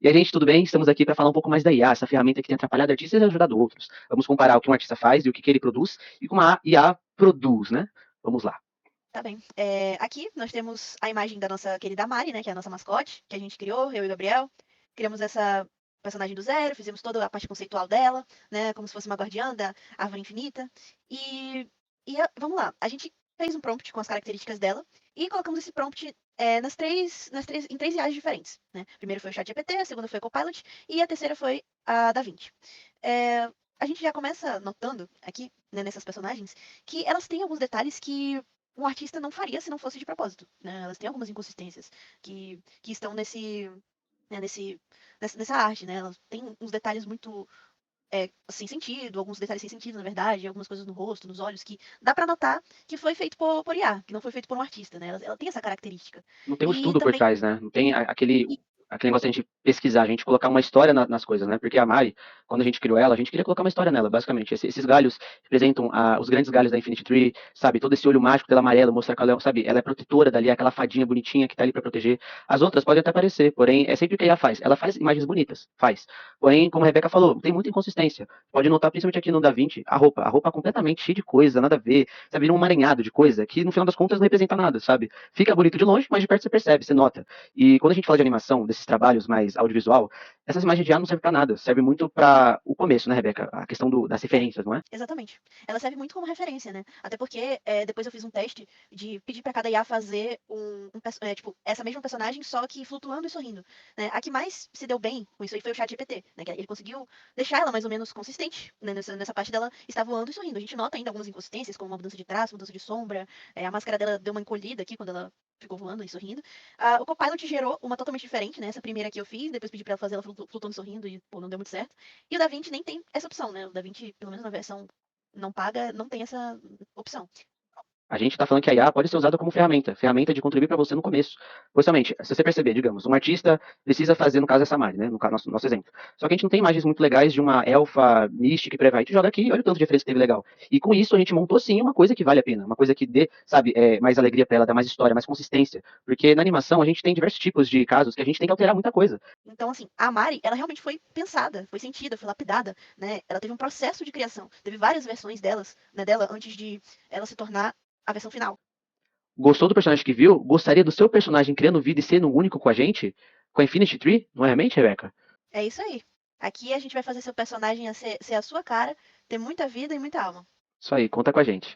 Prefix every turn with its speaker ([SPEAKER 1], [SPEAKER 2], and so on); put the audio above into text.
[SPEAKER 1] E a gente, tudo bem? Estamos aqui para falar um pouco mais da IA, essa ferramenta que tem atrapalhado artistas e ajudado outros. Vamos comparar o que um artista faz e o que ele produz e como a IA produz, né? Vamos lá.
[SPEAKER 2] Tá bem. Aqui nós temos a imagem da nossa querida Mari, né, que é a nossa mascote, que a gente criou, eu e o Gabriel. Criamos essa personagem do zero, fizemos toda a parte conceitual dela, né, como se fosse uma guardiã da árvore infinita. E, vamos lá, a gente fez um prompt com as características dela e colocamos esse prompt em três IAs diferentes, né? Primeiro foi o ChatGPT, a segunda foi o Copilot e a terceira foi a DaVinci. É, a gente já começa notando aqui, né, nessas personagens, que elas têm alguns detalhes que um artista não faria se não fosse de propósito, né? Elas têm algumas inconsistências que estão né, nessa arte, né? Elas têm uns detalhes muito sem sentido, alguns detalhes sem sentido, na verdade, algumas coisas no rosto, nos olhos, que dá pra notar que foi feito por IA, que não foi feito por um artista, né? Ela tem essa característica.
[SPEAKER 1] Não tem um
[SPEAKER 2] E
[SPEAKER 1] estudo por
[SPEAKER 2] também.
[SPEAKER 1] trás, né? Não tem
[SPEAKER 2] e-
[SPEAKER 1] aquele negócio de a gente pesquisar, a gente colocar uma história nas coisas, né? Porque a Mari, quando a gente criou ela, a gente queria colocar uma história nela, basicamente. Esses galhos representam os grandes galhos da Infinity Tree, sabe? Todo esse olho mágico dela amarelo, mostrar que ela, sabe? Ela é protetora dali, aquela fadinha bonitinha que tá ali pra proteger. As outras podem até aparecer, porém, é sempre o que ela faz. Ela faz imagens bonitas, faz. Porém, como a Rebeca falou, tem muita inconsistência. Pode notar, principalmente aqui no Da Vinci, a roupa completamente cheia de coisa, nada a ver, sabe? Vira um emaranhado de coisa que no final das contas não representa nada, sabe? Fica bonito de longe, mas de perto você percebe, você nota. E quando a gente fala de animação, desses trabalhos mais audiovisual, essas imagens de ar não servem pra nada. Serve muito pra o começo, né, Rebeca? A questão das
[SPEAKER 2] É,
[SPEAKER 1] referências, não é?
[SPEAKER 2] exatamente. Ela serve muito como referência, né? Até porque depois eu fiz um teste de pedir pra cada IA fazer tipo, essa mesma personagem, só que flutuando e sorrindo. Né? A que mais se deu bem com isso aí foi o ChatGPT, né? Que ele conseguiu deixar ela mais ou menos consistente, né? Nessa parte dela estar voando e sorrindo. A gente nota ainda algumas inconsistências, como uma mudança de traço, mudança de sombra, a máscara dela deu uma encolhida aqui quando ela ficou voando e sorrindo. O Copilot gerou uma totalmente diferente, né? Essa primeira que eu fiz, depois pedi pra ela fazer ela flutuando e sorrindo e, pô, não deu muito certo. E o DaVinci nem tem essa opção, né? O DaVinci, pelo menos na versão não paga, não tem essa opção.
[SPEAKER 1] A gente está falando que a IA pode ser usada como ferramenta, ferramenta de contribuir para você no começo. Principalmente, se você perceber, digamos, um artista precisa fazer, no caso, essa Mari, né? No caso, nosso exemplo. Só que a gente não tem imagens muito legais de uma elfa mística e por aí vai. A gente joga aqui e olha o tanto de referência que teve legal. E com isso a gente montou sim uma coisa que vale a pena, uma coisa que dê, sabe, mais alegria para ela, dá mais história, mais consistência. Porque na animação a gente tem diversos tipos de casos que a gente tem que alterar muita coisa.
[SPEAKER 2] Então, assim, a Mari, ela realmente foi pensada, foi sentida, foi lapidada, né? Ela teve um processo de criação, teve várias versões dela antes de ela se tornar a versão final.
[SPEAKER 1] Gostou do personagem que viu? Gostaria do seu personagem criando vida e sendo único com a gente? Com a Infinity Tree? Não é realmente, Rebeca?
[SPEAKER 2] É isso aí. Aqui a gente vai fazer seu personagem ser a sua cara, ter muita vida e muita alma.
[SPEAKER 1] Isso aí, conta com a gente.